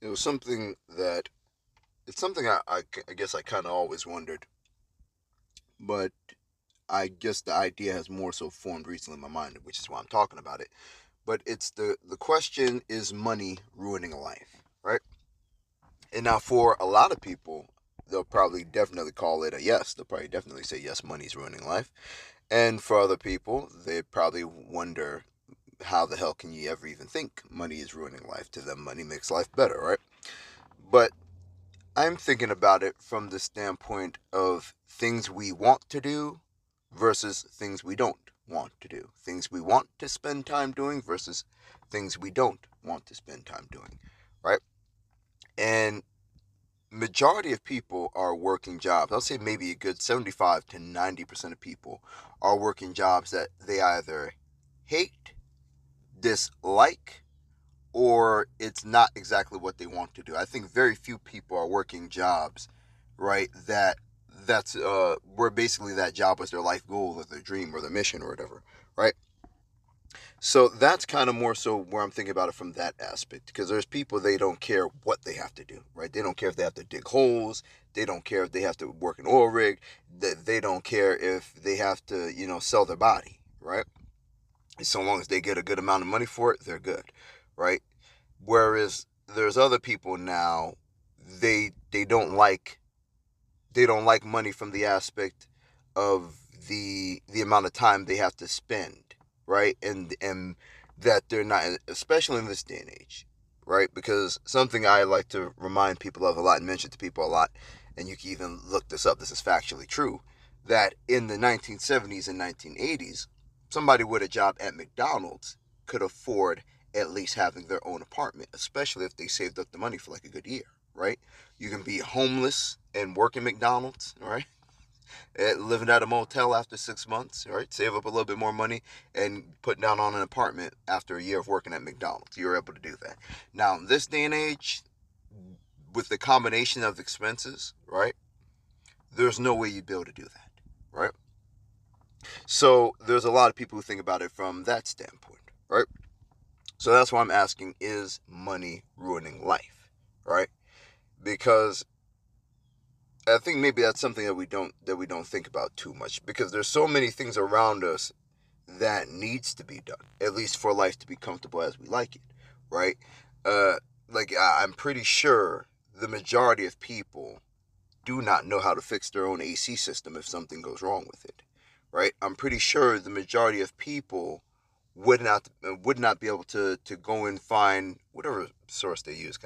It was something that it's something I guess I kind of always wondered, but I guess the idea has more so formed recently in my mind, which is why I'm talking about it. But it's the question: is money ruining a life, right? And now for a lot of people, they'll probably definitely call it a yes. They'll probably definitely say yes, money's ruining life. And for other people, they probably wonder how the hell can you ever even think money is ruining life? To them, money makes life better, right? But I'm thinking about it from the standpoint of things we want to do versus things we don't want to do. Things we want to spend time doing versus things we don't want to spend time doing, right? And majority of people are working jobs. I'll say maybe a good 75 to 90% of people are working jobs that they either hate, dislike, or it's not exactly what they want to do. I think very few people are working jobs, right, that's where basically that job was their life goal or their dream or their mission or whatever, right? So that's kind of more so where I'm thinking about it from that aspect, because there's people, they don't care what they have to do, right? They don't care if they have to dig holes, they don't care if they have to work an oil rig, they don't care if they have to, sell their body, right? So long as they get a good amount of money for it, they're good, right? Whereas there's other people now, they don't like money from the aspect of the amount of time they have to spend, right? And that they're not, especially in this day and age, right? Because something I like to remind people of a lot and mention to people a lot, and you can even look this up, this is factually true, that in the 1970s and 1980s, somebody with a job at McDonald's could afford at least having their own apartment, especially if they saved up the money for like a good year, right? You can be homeless and work in McDonald's, right? Living at a motel after 6 months, right? Save up a little bit more money and put down on an apartment after a year of working at McDonald's. You're able to do that. Now, in this day and age, with the combination of expenses, right? There's no way you'd be able to do that, right? So there's a lot of people who think about it from that standpoint, right? So that's why I'm asking: is money ruining life, right? Because I think maybe that's something that we don't think about too much, because there's so many things around us that needs to be done, at least for life to be comfortable as we like it, right? Uh, like I'm pretty sure the majority of people do not know how to fix their own AC system if something goes wrong with it, right? I'm pretty sure the majority of people would not be able to go and find whatever source they use.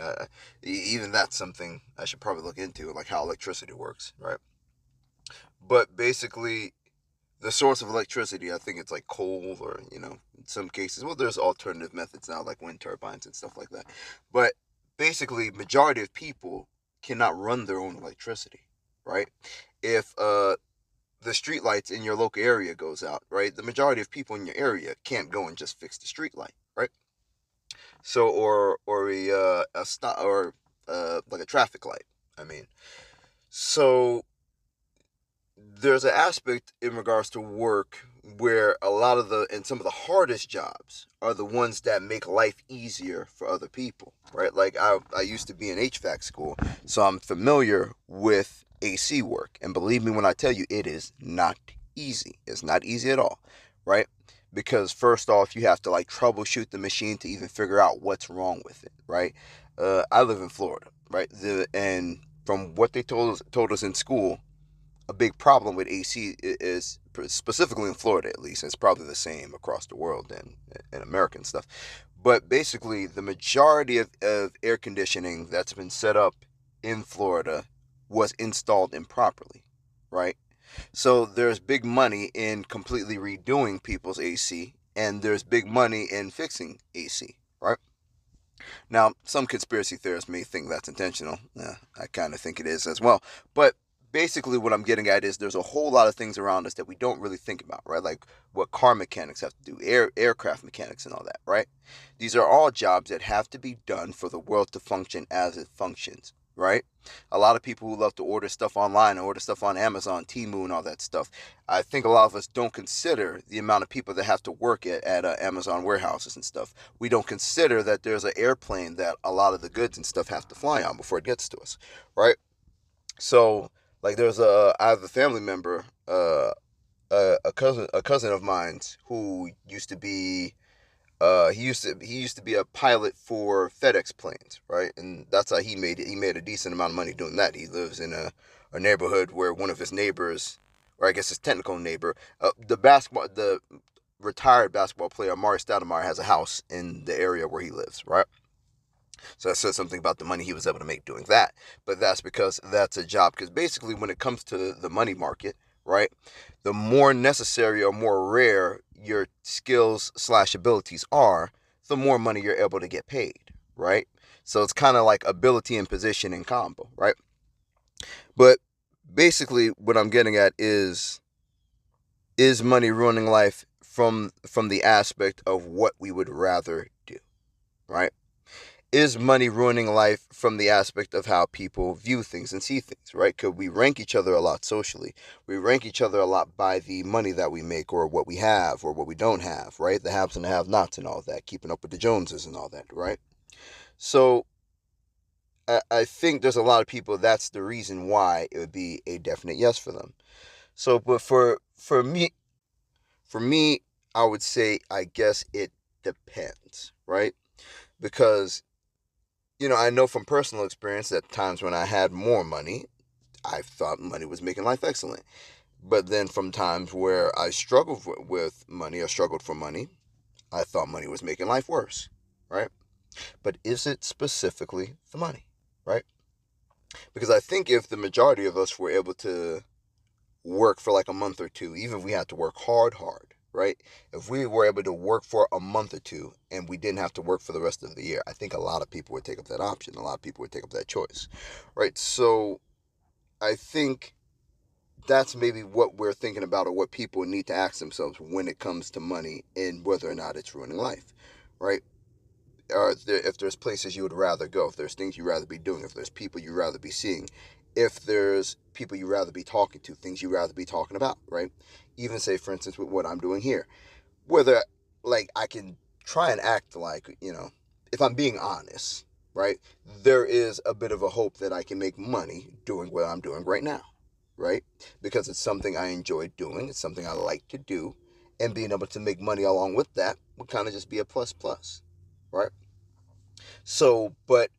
Even that's something I should probably look into, like how electricity works, right? But basically, the source of electricity, I think it's like coal, or in some cases, well, there's alternative methods now like wind turbines and stuff like that. But basically, majority of people cannot run their own electricity, right? If the street lights in your local area goes out, right, the majority of people in your area can't go and just fix the street light, right? So or a stop, or like a traffic light, I mean. So there's an aspect in regards to work where a lot of the and some of the hardest jobs are the ones that make life easier for other people, right? Like I used to be in HVAC school, so I'm familiar with AC work, and believe me when I tell you, it is not easy. It's not easy at all, right? Because first off, you have to like troubleshoot the machine to even figure out what's wrong with it, right? I live in Florida, right? And from what they told us in school, a big problem with AC is, specifically in Florida at least, it's probably the same across the world and in America and stuff. But basically, the majority of air conditioning that's been set up in Florida was installed improperly, right? So there's big money in completely redoing people's AC, and there's big money in fixing AC, right? Now, some conspiracy theorists may think that's intentional. Yeah, I kind of think it is as well. But basically, what I'm getting at is there's a whole lot of things around us that we don't really think about, right? Like what car mechanics have to do, aircraft mechanics, and all that, right? These are all jobs that have to be done for the world to function as it functions, right? A lot of people who love to order stuff online, order stuff on Amazon, Temu, and all that stuff. I think a lot of us don't consider the amount of people that have to work at Amazon warehouses and stuff. We don't consider that there's an airplane that a lot of the goods and stuff have to fly on before it gets to us, right? So, like, I have a family member, a cousin of mine's who used to be he used to be a pilot for FedEx planes, right? And that's how he made it. He made a decent amount of money doing that. He lives in a neighborhood where one of his neighbors, or I guess his technical neighbor, the retired basketball player Amari Stoudemire has a house in the area where he lives, right? So that says something about the money he was able to make doing that. But that's because that's a job. Because basically, when it comes to the money market, right, the more necessary or more rare your skills slash abilities are, the more money you're able to get paid, right? So it's kind of like ability and position in combo, right? But basically, what I'm getting at is money ruining life from the aspect of what we would rather do, right? Is money ruining life from the aspect of how people view things and see things, right? Because we rank each other a lot socially. We rank each other a lot by the money that we make or what we have or what we don't have, right? The haves and the have nots and all that, keeping up with the Joneses and all that, right? So I think there's a lot of people that's the reason why it would be a definite yes for them. So, but for me, I would say I guess it depends, right? Because I know from personal experience that times when I had more money, I thought money was making life excellent. But then from times where I struggled with money or struggled for money, I thought money was making life worse, right? But is it specifically the money, right? Because I think if the majority of us were able to work for like a month or two, even if we had to work hard, right? If we were able to work for a month or two and we didn't have to work for the rest of the year, I think a lot of people would take up that option. A lot of people would take up that choice, right? So I think that's maybe what we're thinking about or what people need to ask themselves when it comes to money and whether or not it's ruining life, right? Or if there's places you would rather go, if there's things you'd rather be doing, if there's people you'd rather be seeing, if there's people you'd rather be talking to, things you'd rather be talking about, right? Even say, for instance, with what I'm doing here, whether like I can try and act like, if I'm being honest, right? There is a bit of a hope that I can make money doing what I'm doing right now, right? Because it's something I enjoy doing, it's something I like to do, and being able to make money along with that would kind of just be a plus plus, right? So, but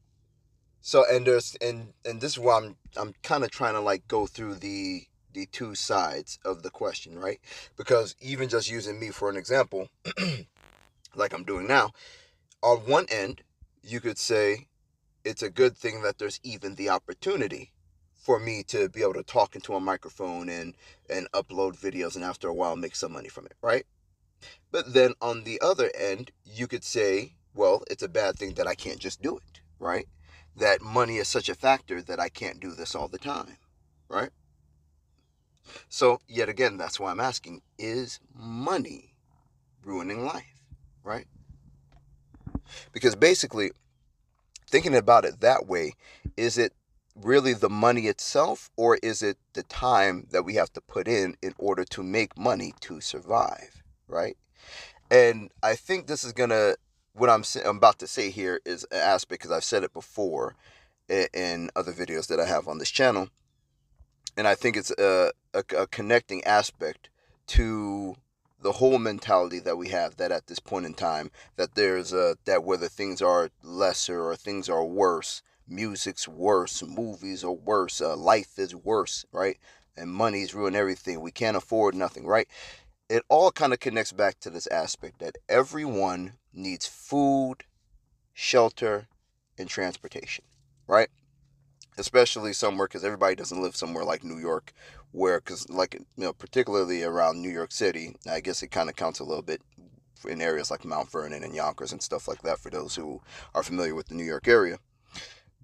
and there's and this is why I'm kind of trying to like go through the two sides of the question, right? Because even just using me for an example, like I'm doing now, on one end, you could say it's a good thing that there's even the opportunity for me to be able to talk into a microphone and upload videos and after a while make some money from it, right? But then on the other end, you could say, well, it's a bad thing that I can't just do it, right? That money is such a factor that I can't do this all the time, right? So, yet again, that's why I'm asking, is money ruining life, right? Because basically, thinking about it that way, is it really the money itself or is it the time that we have to put in order to make money to survive, right? And I think this is gonna what I'm about to say here is an aspect because I've said it before in other videos that I have on this channel, and I think it's a connecting aspect to the whole mentality that we have that at this point in time that there's that whether things are lesser or things are worse, music's worse, movies are worse, life is worse, right? And money's ruin everything. We can't afford nothing, right? It all kind of connects back to this aspect that everyone needs food, shelter, and transportation, right? Especially somewhere because everybody doesn't live somewhere like New York, where because like particularly around New York City, I guess it kind of counts a little bit in areas like Mount Vernon and Yonkers and stuff like that for those who are familiar with the New York area.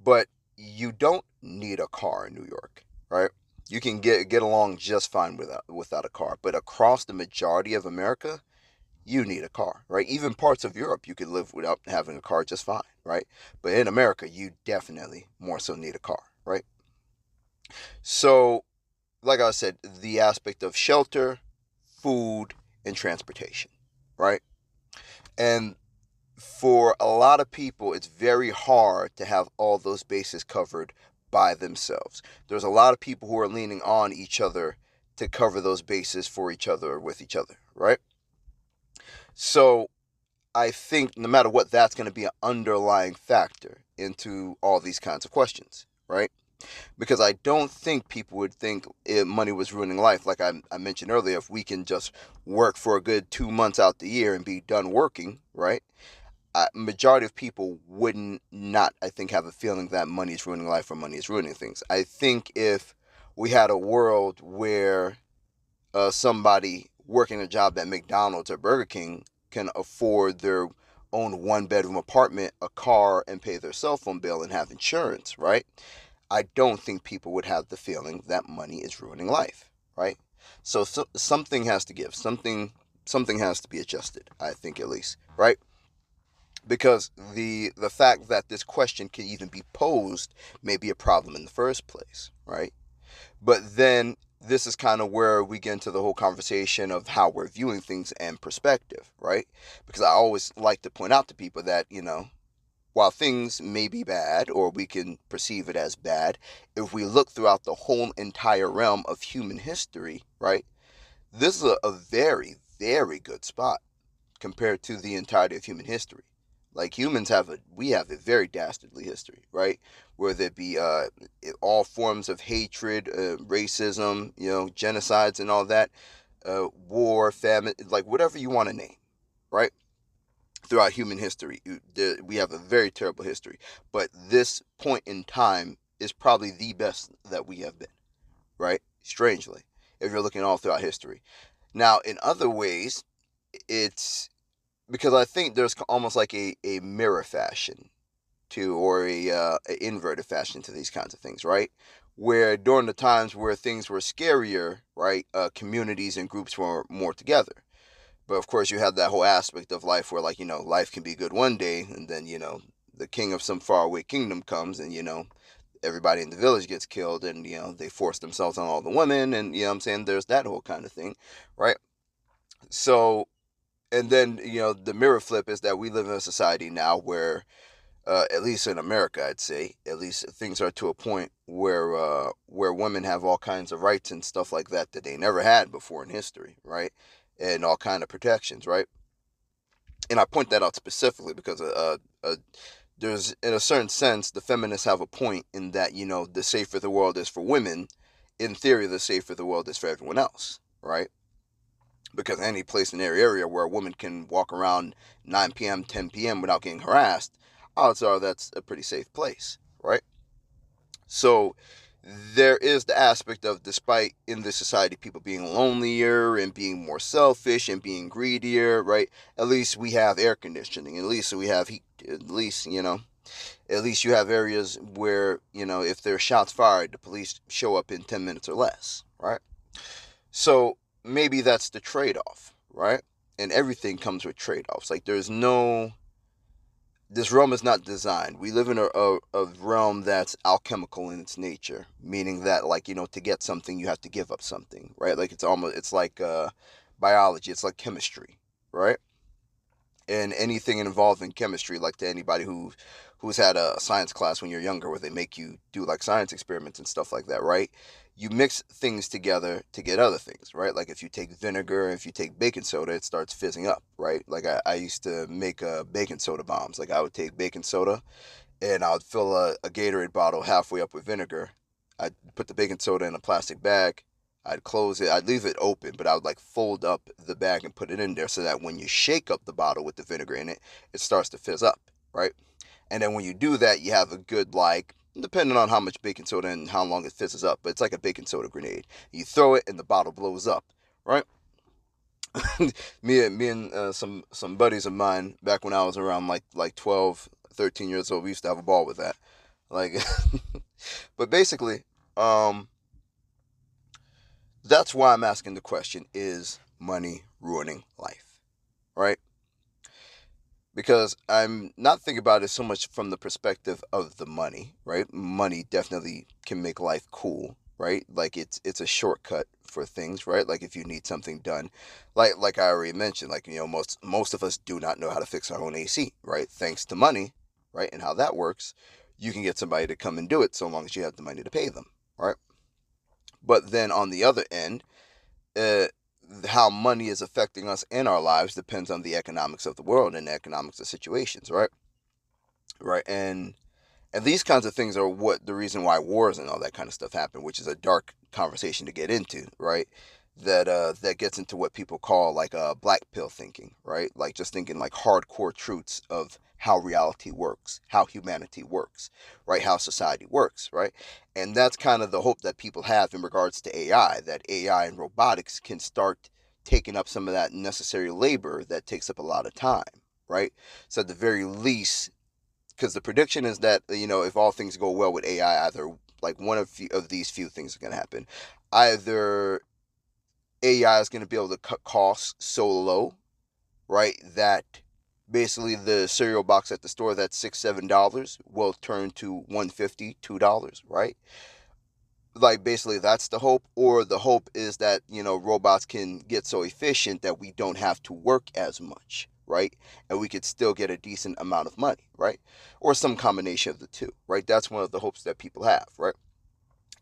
But you don't need a car in New York, right? You can get along just fine without a car. But across the majority of America, you need a car, right? Even parts of Europe, you could live without having a car just fine, right? But in America, you definitely more so need a car, right? So, like I said, the aspect of shelter, food, and transportation, right? And for a lot of people, it's very hard to have all those bases covered by themselves. There's a lot of people who are leaning on each other to cover those bases for each other or with each other, right? So I think no matter what, that's going to be an underlying factor into all these kinds of questions, right? Because I don't think people would think money was ruining life. Like I mentioned earlier, if we can just work for a good 2 months out the year and be done working, right? Majority of people wouldn't not, I think, have a feeling that money is ruining life or money is ruining things. I think if we had a world where somebody working a job at McDonald's or Burger King can afford their own one-bedroom apartment, a car, and pay their cell phone bill and have insurance, right? I don't think people would have the feeling that money is ruining life, right? So something has to give. Something has to be adjusted, I think, at least, right? Because the fact that this question can even be posed may be a problem in the first place, right? But then this is kind of where we get into the whole conversation of how we're viewing things and perspective, right? Because I always like to point out to people that, while things may be bad or we can perceive it as bad, if we look throughout the whole entire realm of human history, right, this is a very, very good spot compared to the entirety of human history. Like humans we have a very dastardly history, right? Whether it be all forms of hatred, racism, genocides and all that, war, famine, like whatever you want to name, right? Throughout human history, we have a very terrible history. But this point in time is probably the best that we have been, right? Strangely, if you're looking all throughout history. Now, in other ways, it's because I think there's almost like a mirror fashion to, or a inverted fashion to these kinds of things, right? Where during the times where things were scarier, right, communities and groups were more together. But of course, you have that whole aspect of life where, like, life can be good one day, and then, the king of some faraway kingdom comes, and, everybody in the village gets killed, and, they force themselves on all the women, and, what I'm saying, there's that whole kind of thing, right? So, and then, the mirror flip is that we live in a society now where, at least in America, I'd say, at least things are to a point where women have all kinds of rights and stuff like that that they never had before in history, right? And all kind of protections, right? And I point that out specifically because there's, in a certain sense, the feminists have a point in that, the safer the world is for women, in theory, the safer the world is for everyone else, right? Because any place in their area where a woman can walk around 9 p.m., 10 p.m. without getting harassed, odds are that's a pretty safe place, right? So there is the aspect of, despite in this society people being lonelier and being more selfish and being greedier, right? At least we have air conditioning. At least we have heat. At least, at least you have areas where, if there's shots fired, the police show up in 10 minutes or less, right? So maybe that's the trade off, right? And everything comes with trade offs. Like, this realm is not designed. We live in a realm that's alchemical in its nature, meaning that, like, to get something, you have to give up something, right? Like, it's like biology, it's like chemistry, right? And anything involved in chemistry, like, to anybody who's had a science class when you're younger where they make you do like science experiments and stuff like that, right? You mix things together to get other things, right? Like if you take vinegar, if you take baking soda, it starts fizzing up, right? Like I used to make baking soda bombs. Like I would take baking soda and I would fill a Gatorade bottle halfway up with vinegar. I'd put the baking soda in a plastic bag. I'd close it. I'd leave it open, but I would like fold up the bag and put it in there so that when you shake up the bottle with the vinegar in it, it starts to fizz up, right? And then when you do that, you have a good, like, depending on how much baking soda and how long it fizzes up, but it's like a baking soda grenade. You throw it and the bottle blows up, right? Me and some buddies of mine back when I was around like 12, 13 years old, we used to have a ball with that. Like, but basically, um, that's why I'm asking the question: is money ruining life? Right? because I'm not thinking about it so much from the perspective of the money, right? Money definitely can make life cool, right? Like it's a shortcut for things, right? Like if you need something done, like I already mentioned, like most of us do not know how to fix our own AC, right? Thanks to money, right? And how that works, you can get somebody to come and do it so long as you have the money to pay them, right? But then on the other end, uh, how money is affecting us in our lives depends on the economics of the world and the economics of situations, right? Right, and these kinds of things are what the reason why wars and all that kind of stuff happen, which is a dark conversation to get into, right? That gets into what people call like black pill thinking, right? Like just thinking like hardcore truths of how reality works, how humanity works, right? How society works, right? And that's kind of the hope that people have in regards to AI, that AI and robotics can start taking up some of that necessary labor that takes up a lot of time, right? So at the very least, because the prediction is that if all things go well with AI, either like one of these few things are going to happen. Either AI is going to be able to cut costs so low, right, that basically the cereal box at the store that's $6-7 will turn to 150 $2, right? Like basically that's the hope, or the hope is that robots can get so efficient that we don't have to work as much, right? And we could still get a decent amount of money, right? Or some combination of the two, right? That's one of the hopes that people have, right?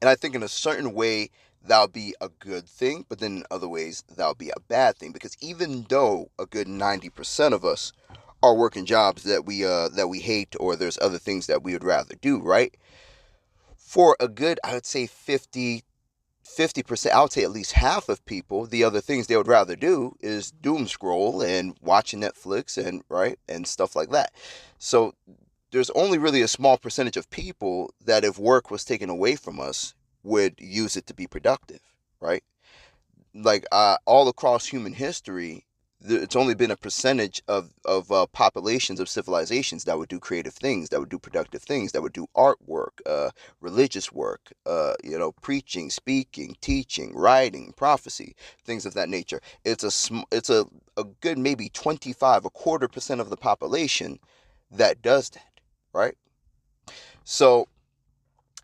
And I think in a certain way that'll be a good thing, but then in other ways that'll be a bad thing, because even though a good 90% of us are working jobs that we hate, or there's other things that we would rather do, right? For a good, I would say 50%, I would say at least half of people, the other things they would rather do is doom scroll and watching Netflix and right and stuff like that. So there's only really a small percentage of people that if work was taken away from us would use it to be productive, right? Like all across human history, it's only been a percentage of populations of civilizations that would do creative things, that would do productive things, that would do artwork, religious work, preaching, speaking, teaching, writing, prophecy, things of that nature. It's a good maybe 25, a quarter percent of the population that does that, right? So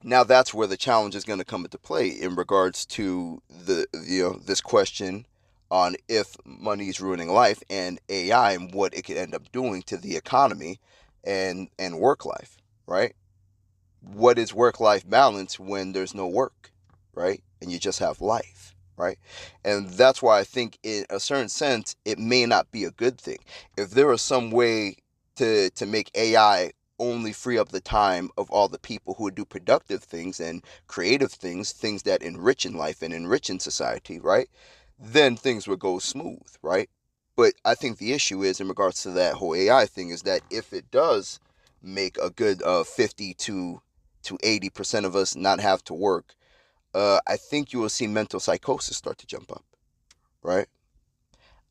now that's where the challenge is going to come into play in regards to this question on if money is ruining life and AI and what it could end up doing to the economy and work life, right? What is work life balance when there's no work, right? And you just have life, right? And that's why I think in a certain sense it may not be a good thing. If there was some way to make AI only free up the time of all the people who would do productive things and creative things, things that enrich in life and enrich in society, right? Then things would go smooth, right? But I think the issue is in regards to that whole AI thing is that if it does make a good 50 to 80% of us not have to work, I think you will see mental psychosis start to jump up, right?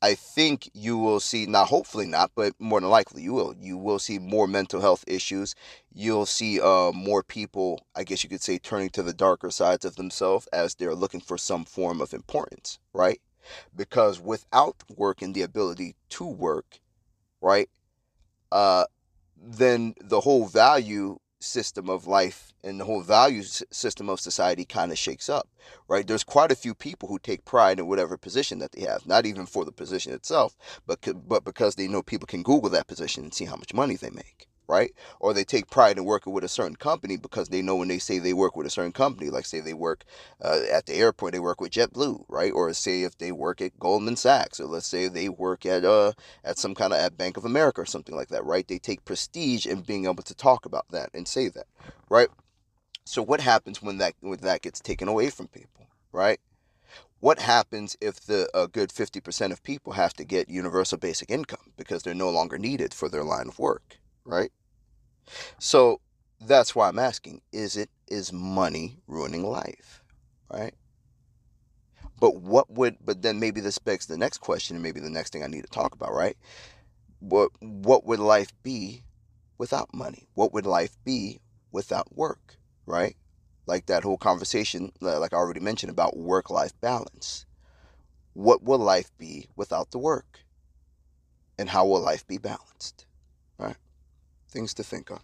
I think you will see, not hopefully not, but more than likely you will see more mental health issues. You'll see more people, I guess you could say, turning to the darker sides of themselves as they're looking for some form of importance, right? Because without work and the ability to work, right, uh, then the whole value system of life and the whole value system of society kind of shakes up, right? There's quite a few people who take pride in whatever position that they have, not even for the position itself, but because they know people can Google that position and see how much money they make, right? Or they take pride in working with a certain company because they know when they say they work with a certain company, like say they work at the airport, they work with JetBlue, right? Or say if they work at Goldman Sachs, or let's say they work at some kind of at Bank of America or something like that, right? They take prestige in being able to talk about that and say that, right? So what happens when that gets taken away from people, right? What happens if the a good 50% of people have to get universal basic income because they're no longer needed for their line of work, right? So that's why I'm asking, is money ruining life, right? But then maybe this begs the next question, and maybe the next thing I need to talk about, right? What would life be without money? What would life be without work, right? Like that whole conversation, like I already mentioned, about work-life balance. What will life be without the work? And how will life be balanced? things to think on.